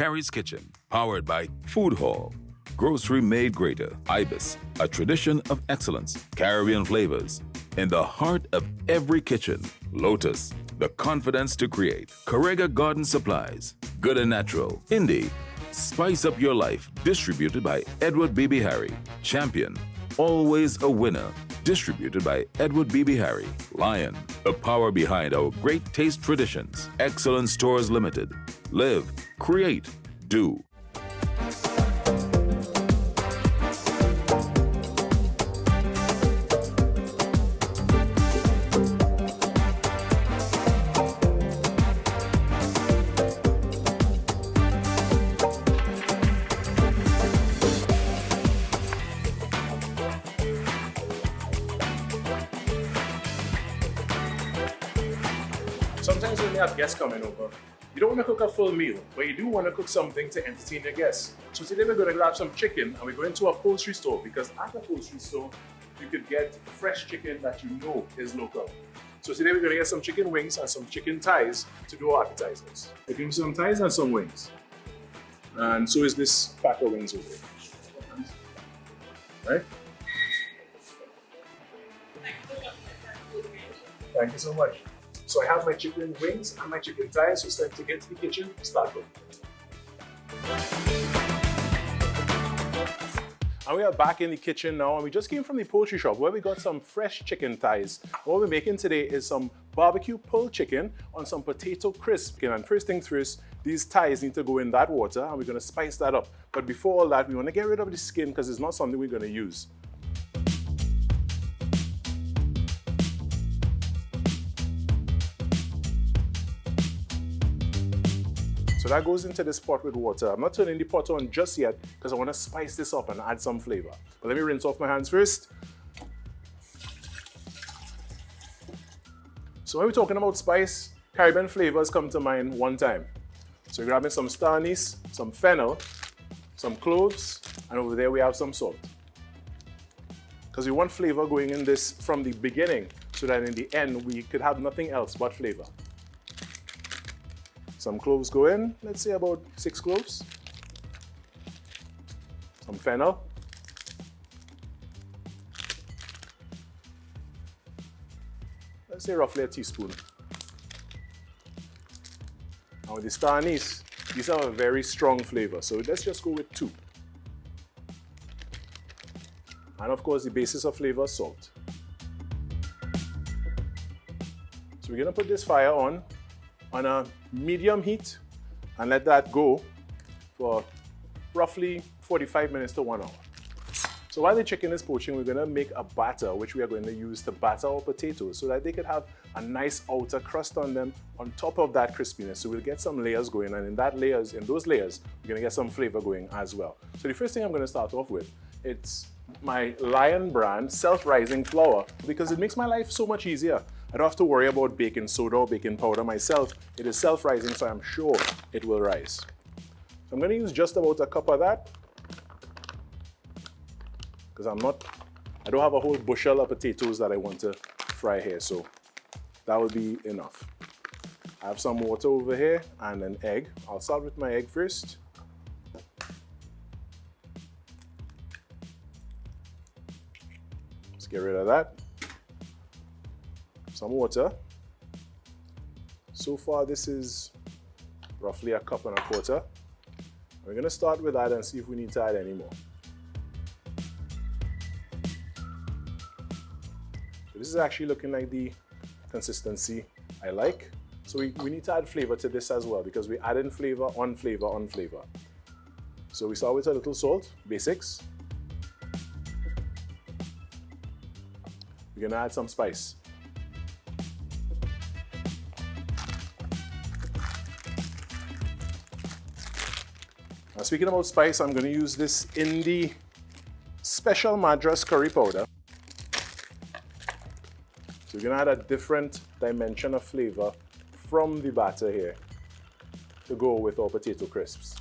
Khary's Kitchen, powered by Food Hall, Grocery Made Greater, Ibis, a tradition of excellence, Caribbean flavors. In the heart of every kitchen, Lotus, the confidence to create. Correga Garden Supplies, Good and Natural. Indie, spice up your life, distributed by Edward B.B. Harry. Champion, always a winner, distributed by Edward B.B. Harry. Lion, the power behind our great taste traditions. Excellence Stores Limited. Live, create, do. Sometimes when you have guests coming over, you don't want to cook a full meal, but you do want to cook something to entertain your guests. So today we're going to grab some chicken and we're going to a poultry store, because at a poultry store, you could get fresh chicken that you know is local. So today we're going to get some chicken wings and some chicken thighs to do our appetizers. We're doing some thighs and some wings. And so is this pack of wings over here. Right? Thank you so much. So I have my chicken wings and my chicken thighs, so it's time to get to the kitchen and start cooking. And we are back in the kitchen now, and we just came from the poultry shop where we got some fresh chicken thighs. What we're making today is some barbecue pulled chicken on some potato crisp. And first things first, these thighs need to go in that water and we're gonna spice that up. But before all that, we wanna get rid of the skin because it's not something we're gonna use. So that goes into this pot with water. I'm not turning the pot on just yet because I want to spice this up and add some flavor. But let me rinse off my hands first. So when we're talking about spice, Caribbean flavors come to mind one time. So we're grabbing some star anise, some fennel, some cloves, and over there we have some salt. Because we want flavor going in this from the beginning so that in the end we could have nothing else but flavor. Some cloves go in, let's say about 6 cloves. Some fennel. Let's say roughly a teaspoon. Now with the star anise, these have a very strong flavor, so let's just go with 2. And of course the basis of flavor, salt. So we're gonna put this fire on a medium heat and let that go for roughly 45 minutes to 1 hour. So while the chicken is poaching, we're gonna make a batter which we are going to use to batter our potatoes so that they could have a nice outer crust on them on top of that crispiness. So we'll get some layers going, and in those layers, we're gonna get some flavor going as well. So the first thing I'm gonna start off with, it's my Lion brand self-rising flour, because it makes my life so much easier. I don't have to worry about baking soda or baking powder myself. It is self-rising, so I'm sure it will rise. So I'm going to use just about a cup of that, because I don't have a whole bushel of potatoes that I want to fry here, so that will be enough. I have some water over here and an egg. I'll start with my egg first. Let's get rid of that. Some water. So far this is roughly 1.25 cups. We're going to start with that and see if we need to add any more. So this is actually looking like the consistency I like. So we need to add flavor to this as well, because we add in flavor on flavor on flavor. So we start with a little salt, basics. We're going to add some spice. Now, speaking about spice, I'm going to use this Indie Special Madras Curry Powder. So we're going to add a different dimension of flavor from the batter here to go with our potato crisps.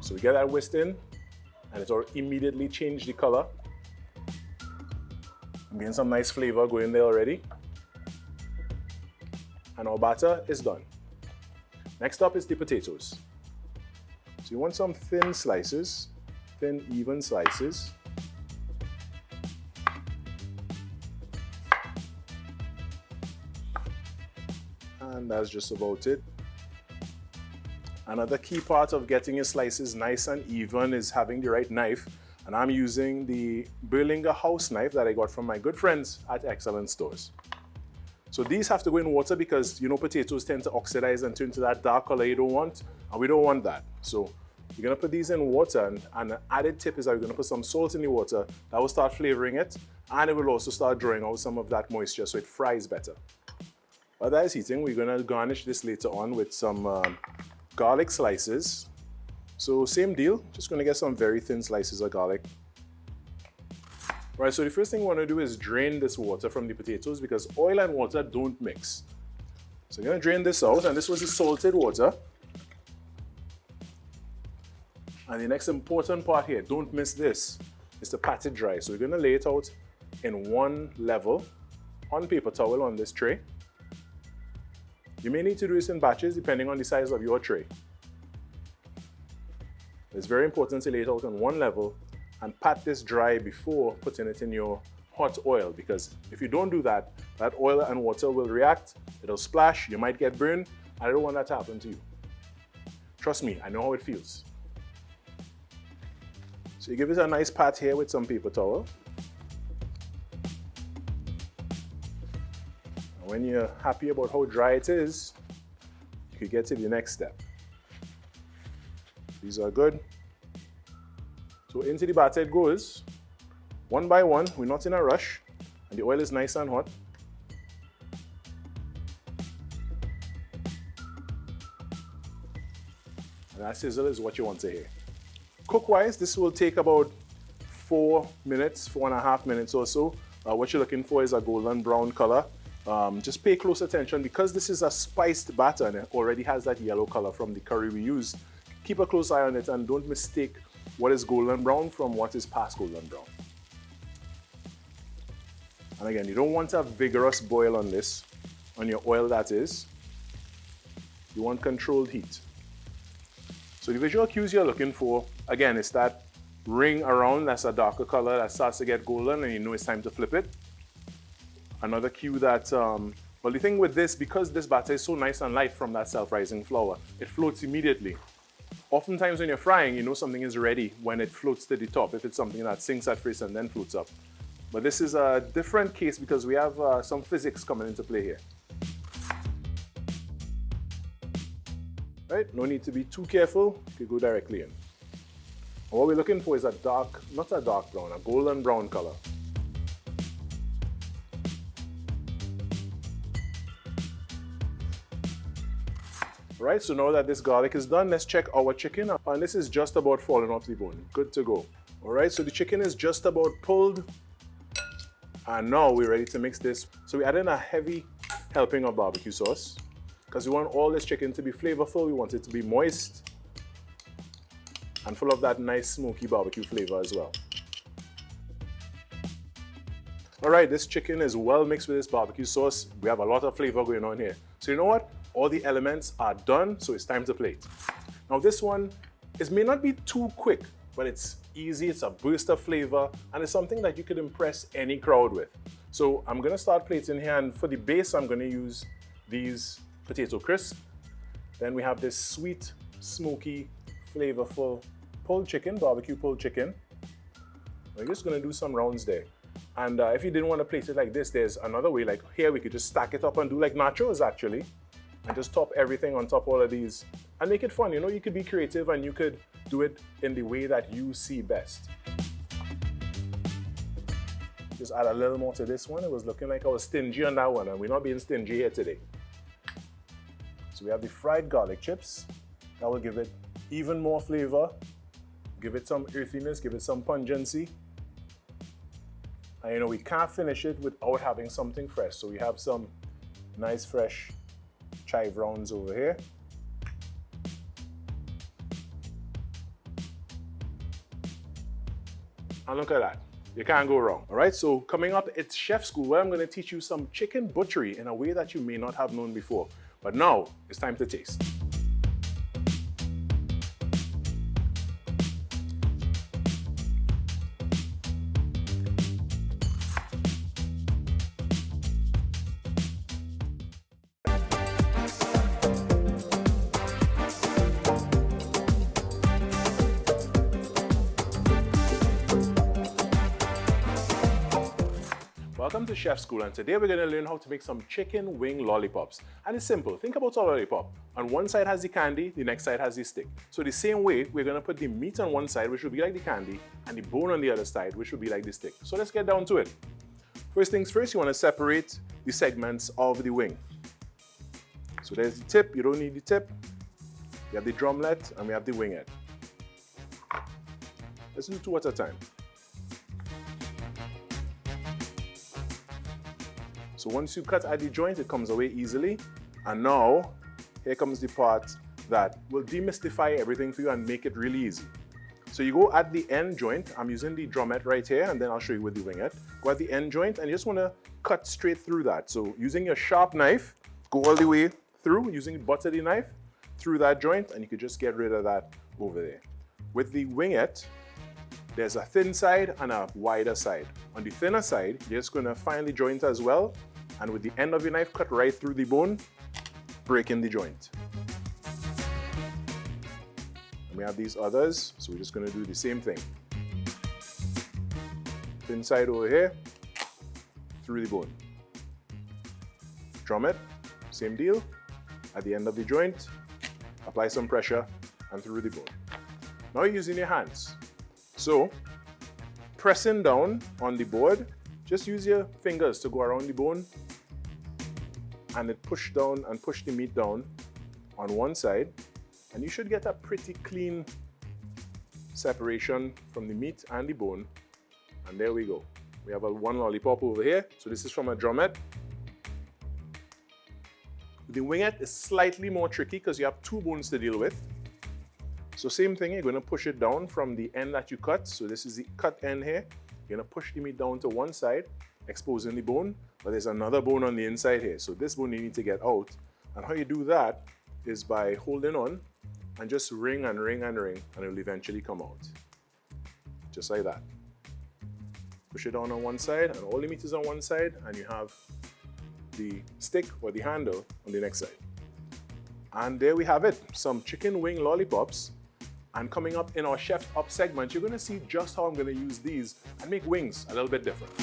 So we get that whisked in, and it's immediately changed the color. I'm getting some nice flavor going there already. and our batter is done. Next up is the potatoes. So you want some thin slices, thin even slices. And that's just about it. Another key part of getting your slices nice and even is having the right knife. And I'm using the Berlinger house knife that I got from my good friends at Excellent Stores. So these have to go in water because you know potatoes tend to oxidize and turn to that dark color you don't want, and we don't want that. So you're gonna put these in water, and an added tip is that we're gonna put some salt in the water. That will start flavoring it, and it will also start drawing out some of that moisture so it fries better. While that is heating, we're gonna garnish this later on with some garlic slices. So same deal, just gonna get some very thin slices of garlic. All right, so the first thing we want to do is drain this water from the potatoes because oil and water don't mix. So I'm going to drain this out, and this was the salted water. And the next important part here, don't miss this, is to pat it dry. So we're going to lay it out in one level on paper towel on this tray. You may need to do this in batches depending on the size of your tray. It's very important to lay it out on one level and pat this dry before putting it in your hot oil, because if you don't do that, that oil and water will react, it'll splash, you might get burned. I don't want that to happen to you. Trust me, I know how it feels. So you give it a nice pat here with some paper towel. And when you're happy about how dry it is, you can get to the next step. These are good. So into the batter it goes, one by one. We're not in a rush, and the oil is nice and hot. And that sizzle is what you want to hear. Cook-wise, this will take about 4 minutes, 4.5 minutes or so. What you're looking for is a golden brown color. Just pay close attention because this is a spiced batter and it already has that yellow color from the curry we used. Keep a close eye on it and don't mistake what is golden brown from what is past golden brown. And again, you don't want a vigorous boil on this, on your oil that is. You want controlled heat. So the visual cues you're looking for, again, is that ring around, that's a darker color that starts to get golden and you know it's time to flip it. Another cue that, well, the thing with this, because this batter is so nice and light from that self-rising flour, it floats immediately. Oftentimes when you're frying, you know something is ready when it floats to the top, if it's something that sinks at first and then floats up. But this is a different case because we have some physics coming into play here. Right, no need to be too careful, you can go directly in. And what we're looking for is a dark, not a dark brown, a golden brown color. Right, so now that this garlic is done, let's check our chicken. And this is just about falling off the bone. Good to go. All right, so the chicken is just about pulled. And now we're ready to mix this. So we add in a heavy helping of barbecue sauce because we want all this chicken to be flavorful. We want it to be moist and full of that nice smoky barbecue flavor as well. All right, this chicken is well mixed with this barbecue sauce. We have a lot of flavor going on here. So you know what? All the elements are done, so it's time to plate. Now this one, it may not be too quick, but it's easy, it's a burst of flavor, and it's something that you could impress any crowd with. So I'm gonna start plating here, and for the base, I'm gonna use these potato crisps. Then we have this sweet, smoky, flavorful pulled chicken, barbecue pulled chicken. We're just gonna do some rounds there. And if you didn't want to plate it like this, there's another way. Like here, we could just stack it up and do like nachos actually, and just top everything on top of all of these and make it fun. You know, you could be creative and you could do it in the way that you see best. Just add a little more to this one. It was looking like I was stingy on that one, and we're not being stingy here today. So we have the fried garlic chips. That will give it even more flavor, give it some earthiness, give it some pungency. And you know, we can't finish it without having something fresh. So we have some nice fresh chive rounds over here. And look at that. You can't go wrong. All right, so coming up, it's Chef School, where I'm going to teach you some chicken butchery in a way that you may not have known before. But now, it's time to taste. Welcome to Chef School, and today we're going to learn how to make some chicken wing lollipops. And it's simple. Think about a lollipop. On one side has the candy, the next side has the stick. So the same way, we're going to put the meat on one side, which will be like the candy, and the bone on the other side, which will be like the stick. So let's get down to it. First things first, you want to separate the segments of the wing. So there's the tip. You don't need the tip. We have the drumlet, and we have the winglet. Let's do two at a time. So once you cut at the joint, it comes away easily. And now, here comes the part that will demystify everything for you and make it really easy. So you go at the end joint. I'm using the drumlet right here, and then I'll show you with the winglet. Go at the end joint, and you just want to cut straight through that. So using your sharp knife, go all the way through, using the butt of the knife, through that joint, and you could just get rid of that over there. With the winglet, there's a thin side and a wider side. On the thinner side, you're just going to find the joint as well, and with the end of your knife, cut right through the bone, breaking the joint. And we have these others, so we're just going to do the same thing. Thin side over here, through the bone. Drum it, same deal. At the end of the joint, apply some pressure, and through the bone. Now you're using your hands. So, pressing down on the board, just use your fingers to go around the bone, and it push down and push the meat down on one side, and you should get a pretty clean separation from the meat and the bone. And there we go. We have one lollipop over here. So this is from a drumlet. The winglet is slightly more tricky because you have two bones to deal with. So same thing, you're going to push it down from the end that you cut. So this is the cut end here. You're going to push the meat down to one side, exposing the bone, but there's another bone on the inside here. So this bone you need to get out. And how you do that is by holding on and just wring and wring and wring, and it will eventually come out. Just like that. Push it down on one side, and all the meat is on one side, and you have the stick or the handle on the next side. And there we have it, some chicken wing lollipops. And coming up in our Chef Up segment, you're going to see just how I'm going to use these and make wings a little bit different.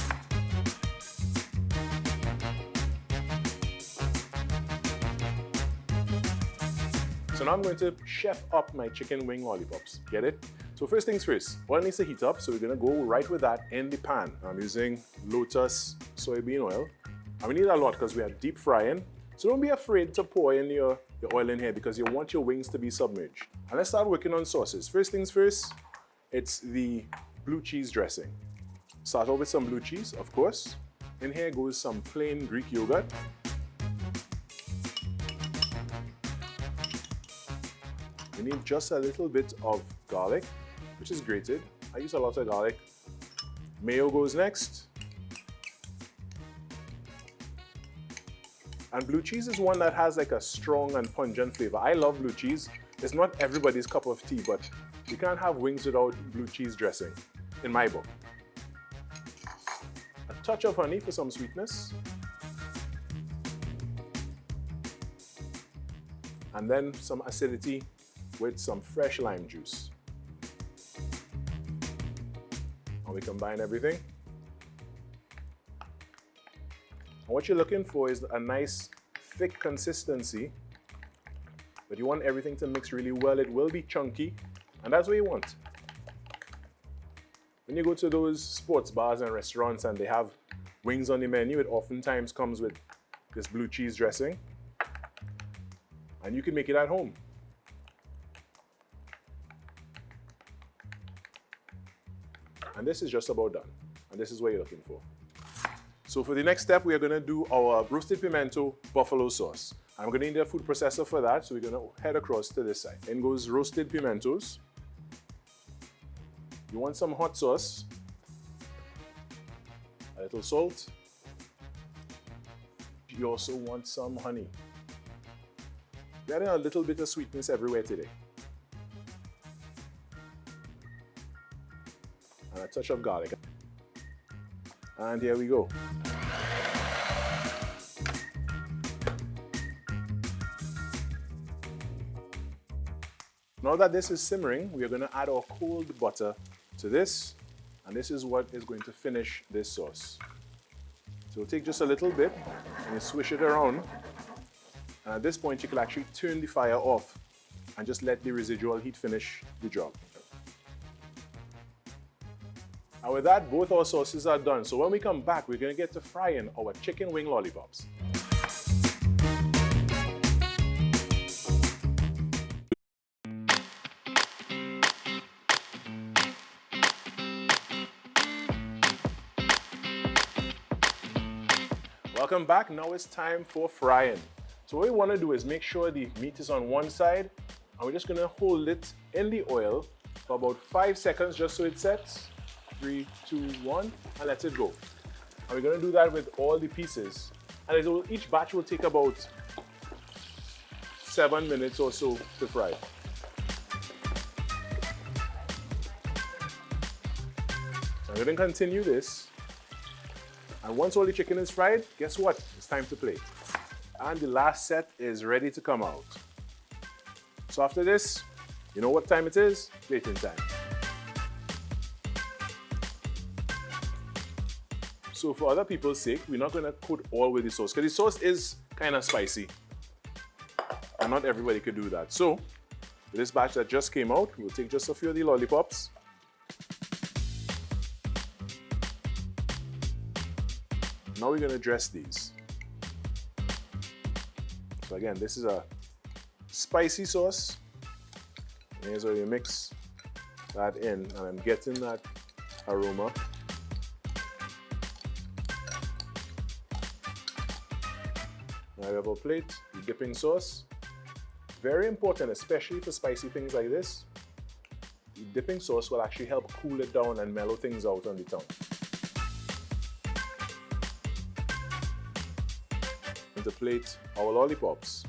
So now I'm going to chef up my chicken wing lollipops. Get it? So first things first, oil needs to heat up, so we're going to go right with that in the pan. I'm using Lotus soybean oil. And we need a lot because we are deep frying. So don't be afraid to pour in your oil in here because you want your wings to be submerged. And let's start working on sauces. First things first, it's the blue cheese dressing. Start off with some blue cheese, of course. In here goes some plain Greek yogurt. We need just a little bit of garlic, which is grated. I use a lot of garlic. Mayo goes next. And blue cheese is one that has like a strong and pungent flavor. I love blue cheese. It's not everybody's cup of tea, but you can't have wings without blue cheese dressing, in my book. A touch of honey for some sweetness. And then some acidity with some fresh lime juice. And we combine everything. And what you're looking for is a nice thick consistency, but you want everything to mix really well. It will be chunky, and that's what you want. When you go to those sports bars and restaurants and they have wings on the menu, it oftentimes comes with this blue cheese dressing, and you can make it at home. And this is just about done, and this is what you're looking for. So for the next step, we are going to do our roasted pimento buffalo sauce. I'm going to need a food processor for that, so we're going to head across to this side. In goes roasted pimentos. You want some hot sauce. little salt. You also want some honey. We're adding a little bit of sweetness everywhere today. And a touch of garlic. And here we go. Now that this is simmering, we are going to add our cold butter to this, and this is what is going to finish this sauce. So take just a little bit and you swish it around, and at this point you can actually turn the fire off and just let the residual heat finish the job. And with that, both our sauces are done. So when we come back, we're going to get to frying our chicken wing lollipops. Welcome back. Now it's time for frying. So what we want to do is make sure the meat is on one side, and we're just going to hold it in the oil for about 5 seconds just so it sets. 3, 2, 1, and let it go. And we're going to do that with all the pieces. And each batch will take about 7 minutes or so to fry. So I'm going to continue this. And once all the chicken is fried, guess what? It's time to plate. And the last set is ready to come out. So after this, you know what time it is? Plating time. So for other people's sake, we're not going to coat all with the sauce, because the sauce is kind of spicy. And not everybody could do that. So, this batch that just came out, we'll take just a few of the lollipops. Now we're going to dress these. So again, this is a spicy sauce. And here's where you mix that in, and I'm getting that aroma. Now we have our plate, the dipping sauce. Very important, especially for spicy things like this. The dipping sauce will actually help cool it down and mellow things out on the tongue. And to plate our lollipops.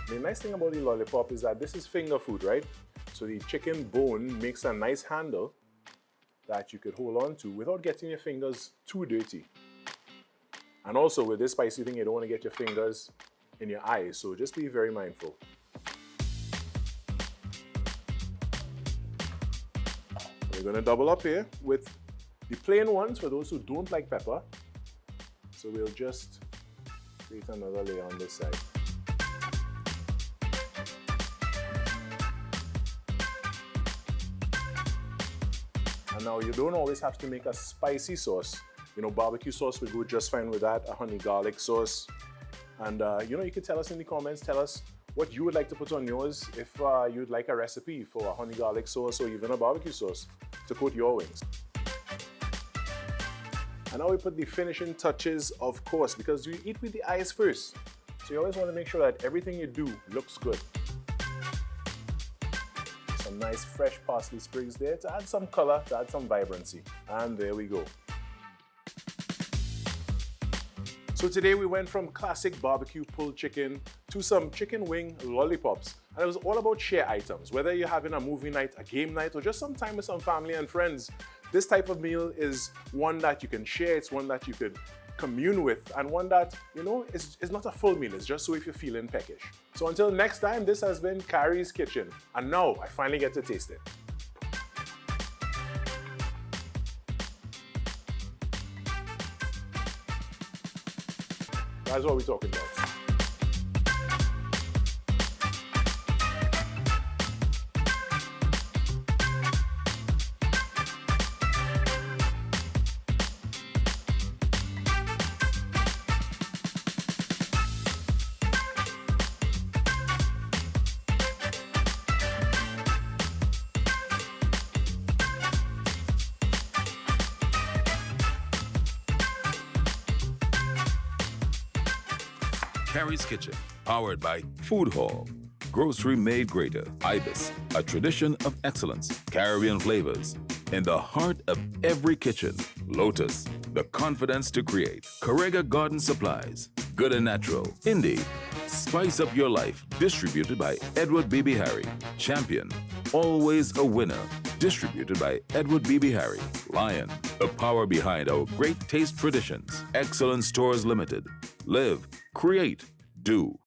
The nice thing about the lollipop is that this is finger food, right? So the chicken bone makes a nice handle that you could hold on to without getting your fingers too dirty. And also with this spicy thing, you don't want to get your fingers in your eyes, so just be very mindful. We're going to double up here with the plain ones for those who don't like pepper. So we'll just create another layer on this side. And now you don't always have to make a spicy sauce. You know, barbecue sauce would go just fine with that, a honey garlic sauce. And you know, you can tell us in the comments, tell us what you would like to put on yours if you'd like a recipe for a honey garlic sauce or even a barbecue sauce to coat your wings. And now we put the finishing touches, of course, because you eat with the eyes first. So you always want to make sure that everything you do looks good. Some nice fresh parsley sprigs there to add some color, to add some vibrancy. And there we go. So today we went from classic barbecue pulled chicken to some chicken wing lollipops. And it was all about share items. Whether you're having a movie night, a game night, or just some time with some family and friends, this type of meal is one that you can share. It's one that you could commune with, and one that, you know, is not a full meal. It's just so if you're feeling peckish. So until next time, this has been Khary's Kitchen. And now I finally get to taste it. That's what we're talking about. Khary's Kitchen, powered by Food Hall. grocery made greater. Ibis, a tradition of excellence. Caribbean flavors. In the heart of every kitchen. Lotus, the confidence to create. Correga Garden Supplies. Good and natural. Indie, spice up your life. Distributed by Edward B.B. Harry. Champion, always a winner. Distributed by Edward B.B. Harry. Lion, the power behind our great taste traditions. Excellent Stores Limited. Live, create, do.